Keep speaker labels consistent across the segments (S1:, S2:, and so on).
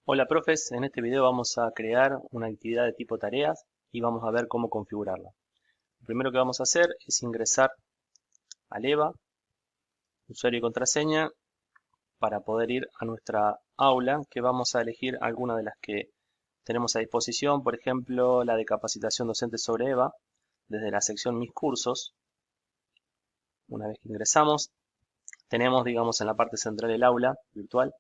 S1: Hola profes, en este video vamos a crear una actividad de tipo tareas y vamos a ver cómo configurarla. Lo primero que vamos a hacer es ingresar al EVA, usuario y contraseña, para poder ir a nuestra aula, que vamos a elegir alguna de las que tenemos a disposición, por ejemplo la de capacitación docente sobre EVA, desde la sección Mis cursos. Una vez que ingresamos, tenemos digamos en la parte central el aula virtual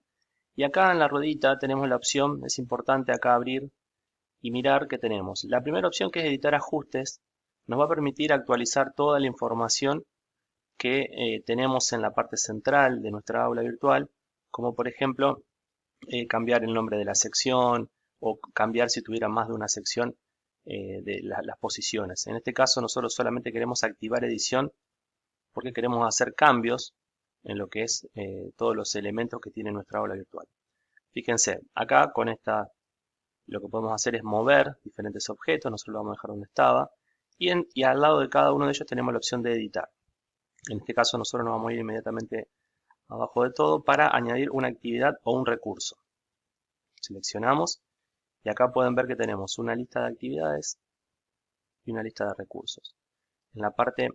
S1: y acá en la ruedita tenemos la opción, es importante acá abrir y mirar qué tenemos. La primera opción, que es editar ajustes, nos va a permitir actualizar toda la información que tenemos en la parte central de nuestra aula virtual, como por ejemplo cambiar el nombre de la sección o cambiar, si tuviera más de una sección, las posiciones. En este caso nosotros solamente queremos activar edición porque queremos hacer cambios en lo que es todos los elementos que tiene nuestra aula virtual. Fíjense, acá con esta lo que podemos hacer es mover diferentes objetos, nosotros lo vamos a dejar donde estaba, y al lado de cada uno de ellos tenemos la opción de editar. En este caso nosotros nos vamos a ir inmediatamente abajo de todo para añadir una actividad o un recurso. Seleccionamos y acá pueden ver que tenemos una lista de actividades y una lista de recursos. En la parte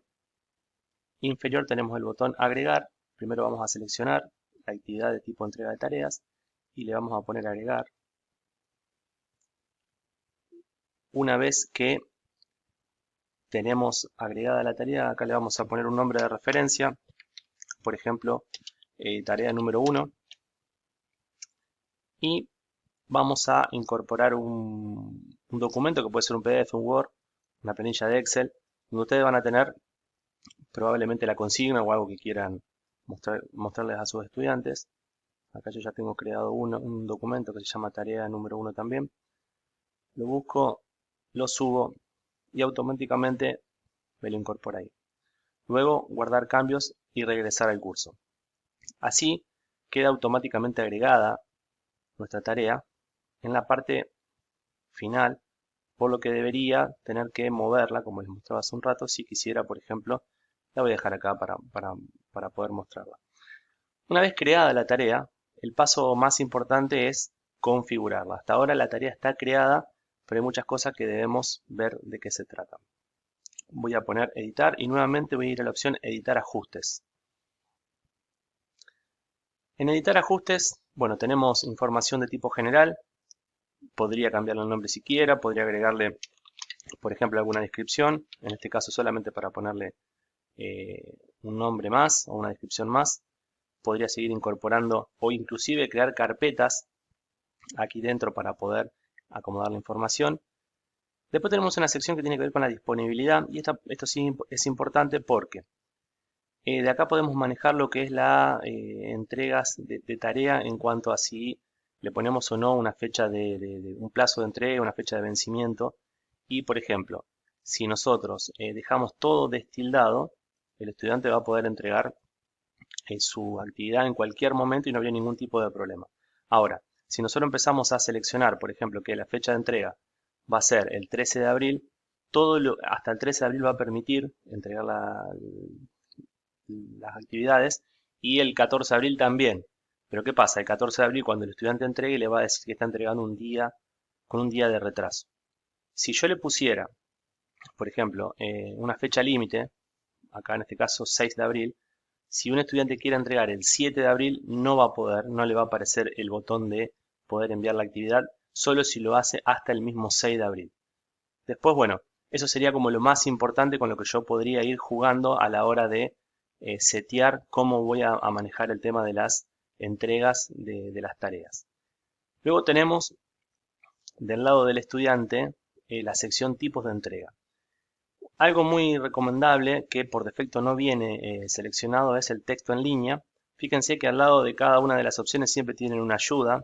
S1: inferior tenemos el botón agregar. Primero vamos a seleccionar la actividad de tipo entrega de tareas y le vamos a poner agregar. Una vez que tenemos agregada la tarea, acá le vamos a poner un nombre de referencia, por ejemplo, tarea número 1, y vamos a incorporar un documento que puede ser un PDF, un Word, una planilla de Excel, donde ustedes van a tener probablemente la consigna o algo que quieran mostrarles a sus estudiantes. Acá yo ya tengo creado un documento que se llama tarea número 1 también. Lo busco, lo subo y automáticamente me lo incorpora ahí. Luego guardar cambios y regresar al curso. Así queda automáticamente agregada nuestra tarea en la parte final, por lo que debería tener que moverla, como les mostraba hace un rato. Si quisiera, por ejemplo, la voy a dejar acá para poder mostrarla. Una vez creada la tarea, el paso más importante es configurarla. Hasta ahora la tarea está creada, pero hay muchas cosas que debemos ver de qué se trata. Voy a poner editar y nuevamente voy a ir a la opción editar ajustes. En editar ajustes, bueno, tenemos información de tipo general. Podría cambiarle el nombre si quiera, podría agregarle, por ejemplo, alguna descripción, en este caso solamente para ponerle un nombre más o una descripción más. Podría seguir incorporando o inclusive crear carpetas aquí dentro para poder acomodar la información. Después tenemos una sección que tiene que ver con la disponibilidad, y esto sí es importante porque de acá podemos manejar lo que es la entregas de tarea en cuanto a si le ponemos o no una fecha de un plazo de entrega, una fecha de vencimiento. Y por ejemplo, si nosotros dejamos todo destildado, el estudiante va a poder entregar su actividad en cualquier momento y no habría ningún tipo de problema. Ahora, si nosotros empezamos a seleccionar, por ejemplo, que la fecha de entrega va a ser el 13 de abril, hasta el 13 de abril va a permitir entregar las actividades, y el 14 de abril también. Pero ¿qué pasa? El 14 de abril, cuando el estudiante entregue, le va a decir que está entregando un día con un día de retraso. Si yo le pusiera, por ejemplo, una fecha límite, acá en este caso 6 de abril, si un estudiante quiere entregar el 7 de abril, no va a poder, no le va a aparecer el botón de poder enviar la actividad, solo si lo hace hasta el mismo 6 de abril. Después, bueno, eso sería como lo más importante con lo que yo podría ir jugando a la hora de setear cómo voy a manejar el tema de las entregas de las tareas. Luego tenemos del lado del estudiante la sección tipos de entrega. Algo muy recomendable que por defecto no viene seleccionado es el texto en línea. Fíjense que al lado de cada una de las opciones siempre tienen una ayuda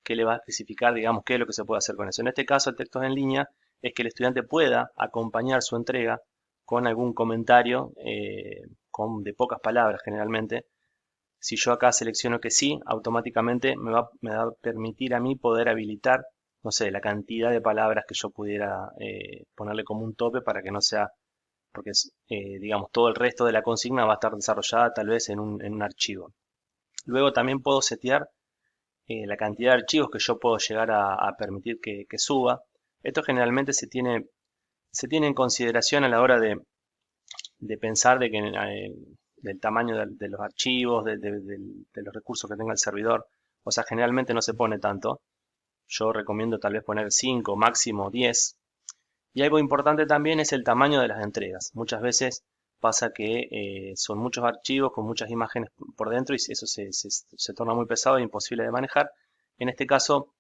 S1: que le va a especificar, digamos, qué es lo que se puede hacer con eso. En este caso, el texto en línea es que el estudiante pueda acompañar su entrega con algún comentario de pocas palabras generalmente. Si yo acá selecciono que sí, automáticamente me va a permitir a mí poder habilitar, no sé, la cantidad de palabras que yo pudiera ponerle como un tope para que no sea, porque digamos, todo el resto de la consigna va a estar desarrollada tal vez en un archivo. Luego también puedo setear la cantidad de archivos que yo puedo llegar a permitir que suba. Esto generalmente se tiene en consideración a la hora de pensar del tamaño de los archivos, de los recursos que tenga el servidor. O sea, generalmente no se pone tanto. Yo recomiendo tal vez poner 5, máximo 10. Y algo importante también es el tamaño de las entregas. Muchas veces pasa que son muchos archivos con muchas imágenes por dentro y eso se torna muy pesado e imposible de manejar. En este caso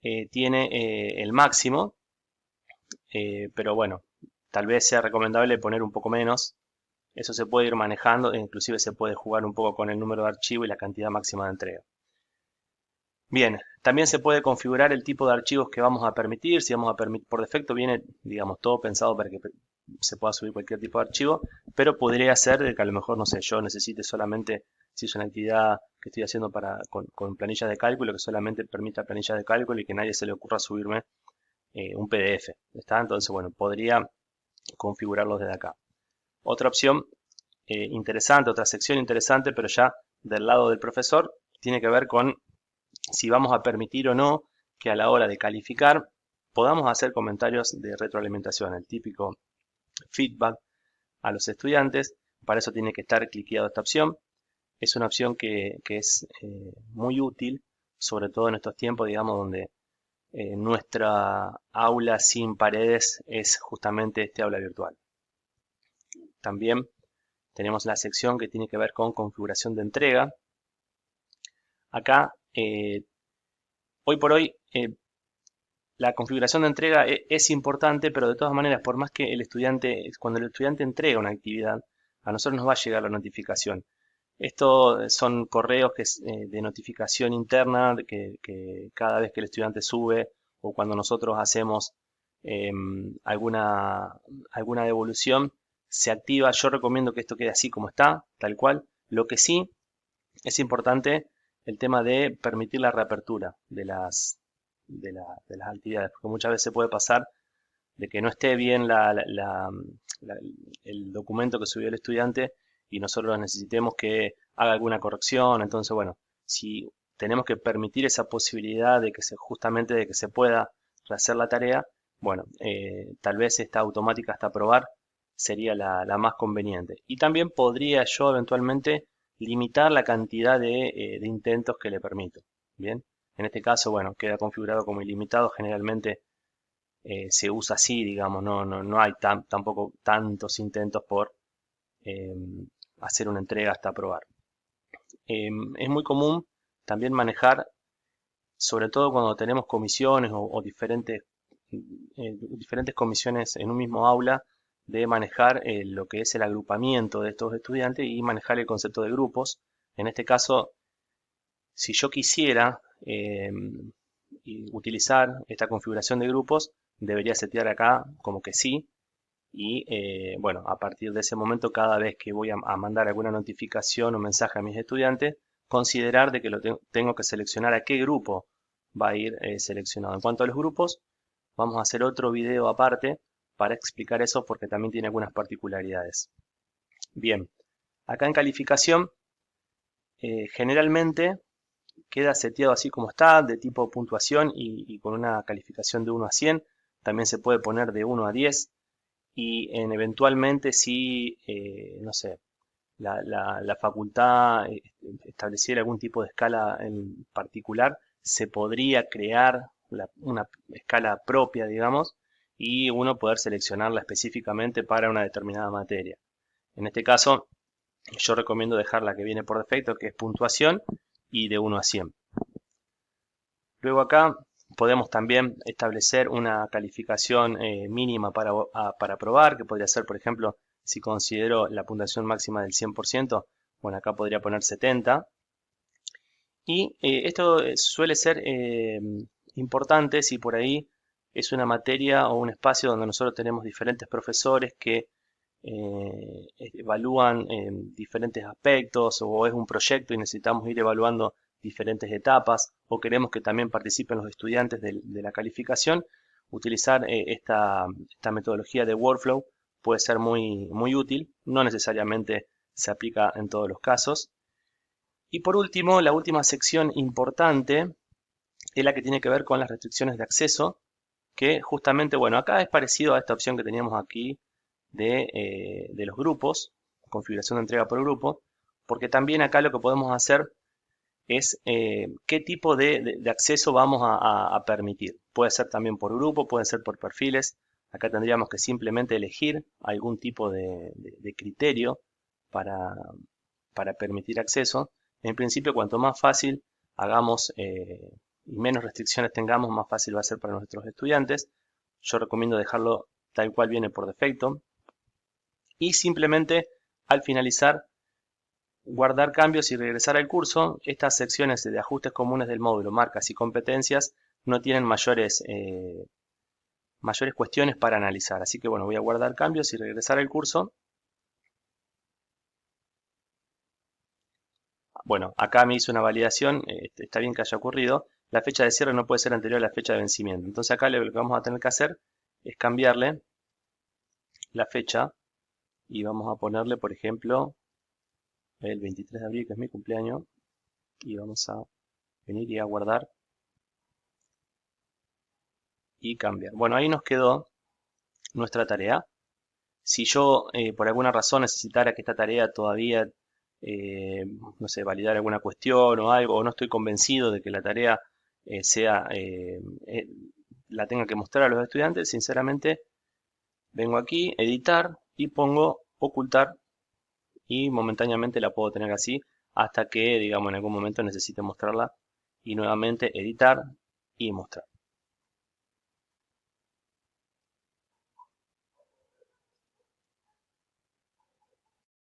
S1: tiene el máximo, pero bueno, tal vez sea recomendable poner un poco menos. Eso se puede ir manejando e inclusive se puede jugar un poco con el número de archivo y la cantidad máxima de entrega. Bien, también se puede configurar el tipo de archivos que vamos a permitir. Si vamos a permitir, por defecto viene, digamos, todo pensado para que se pueda subir cualquier tipo de archivo, pero podría ser de que a lo mejor, no sé, yo necesite solamente, si es una actividad que estoy haciendo con planillas de cálculo, que solamente permita planillas de cálculo y que nadie se le ocurra subirme un PDF. ¿Está? Entonces, bueno, podría configurarlos desde acá. Otra opción interesante, otra sección interesante, pero ya del lado del profesor, tiene que ver con si vamos a permitir o no que a la hora de calificar podamos hacer comentarios de retroalimentación, el típico feedback a los estudiantes. Para eso tiene que estar cliqueado esta opción. Es una opción que es muy útil, sobre todo en estos tiempos, digamos, donde nuestra aula sin paredes es justamente este aula virtual. También tenemos la sección que tiene que ver con configuración de entrega. Acá, hoy por hoy, la configuración de entrega es importante, pero de todas maneras, por más que cuando el estudiante entrega una actividad, a nosotros nos va a llegar la notificación. Esto son correos de notificación interna que cada vez que el estudiante sube o cuando nosotros hacemos alguna devolución, se activa. Yo recomiendo que esto quede así como está, tal cual. Lo que sí es importante el tema de permitir la reapertura de las actividades, porque muchas veces puede pasar de que no esté bien el documento que subió el estudiante y nosotros necesitemos que haga alguna corrección. Entonces, bueno, si tenemos que permitir esa posibilidad de que justamente de que se pueda rehacer la tarea, bueno, tal vez esta automática hasta aprobar sería la más conveniente. Y también podría yo eventualmente limitar la cantidad de intentos que le permito. Bien, en este caso, bueno, queda configurado como ilimitado. Generalmente se usa así, digamos, no hay tampoco tantos intentos por eh, hacer una entrega hasta aprobar. Es muy común también manejar, sobre todo cuando tenemos comisiones o diferentes comisiones en un mismo aula, de manejar lo que es el agrupamiento de estos estudiantes y manejar el concepto de grupos. En este caso, si yo quisiera utilizar esta configuración de grupos, debería setear acá como que sí. Y bueno, a partir de ese momento, cada vez que voy a mandar alguna notificación o mensaje a mis estudiantes, considerar de que tengo que seleccionar a qué grupo va a ir seleccionado. En cuanto a los grupos, vamos a hacer otro video aparte para explicar eso porque también tiene algunas particularidades. Bien, acá en calificación, generalmente queda seteado así como está, de tipo puntuación y con una calificación de 1 a 100. También se puede poner de 1 a 10 y eventualmente si, no sé, la facultad estableciera algún tipo de escala en particular, se podría crear una escala propia, digamos, y uno poder seleccionarla específicamente para una determinada materia. En este caso, yo recomiendo dejar la que viene por defecto, que es puntuación y de 1 a 100. Luego acá podemos también establecer una calificación mínima para probar, que podría ser, por ejemplo, si considero la puntuación máxima del 100%, bueno, acá podría poner 70. Y esto suele ser importante si por ahí es una materia o un espacio donde nosotros tenemos diferentes profesores que evalúan diferentes aspectos o es un proyecto y necesitamos ir evaluando diferentes etapas o queremos que también participen los estudiantes de la calificación, utilizar esta metodología de workflow puede ser muy útil, no necesariamente se aplica en todos los casos. Y por último, la última sección importante es la que tiene que ver con las restricciones de acceso, que justamente, bueno, acá es parecido a esta opción que teníamos aquí de los grupos, configuración de entrega por grupo, porque también acá lo que podemos hacer es qué tipo de acceso vamos a permitir. Puede ser también por grupo, puede ser por perfiles. Acá tendríamos que simplemente elegir algún tipo de criterio para, para permitir acceso. En principio, cuanto más fácil hagamos y menos restricciones tengamos, más fácil va a ser para nuestros estudiantes. Yo recomiendo dejarlo tal cual viene por defecto. Y simplemente al finalizar guardar cambios y regresar al curso. Estas secciones de ajustes comunes del módulo, marcas y competencias no tienen mayores cuestiones para analizar. Así que bueno, voy a guardar cambios y regresar al curso. Bueno, acá me hizo una validación, está bien que haya ocurrido. La fecha de cierre no puede ser anterior a la fecha de vencimiento. Entonces acá lo que vamos a tener que hacer es cambiarle la fecha y vamos a ponerle, por ejemplo, el 23 de abril, que es mi cumpleaños, y vamos a venir y a guardar y cambiar. Bueno, ahí nos quedó nuestra tarea. Si yo por alguna razón necesitara que esta tarea todavía, no sé, validar alguna cuestión o algo, o no estoy convencido de que la tarea la tenga que mostrar a los estudiantes, sinceramente vengo aquí, editar y pongo ocultar y momentáneamente la puedo tener así hasta que, digamos, en algún momento necesite mostrarla y nuevamente editar y mostrar.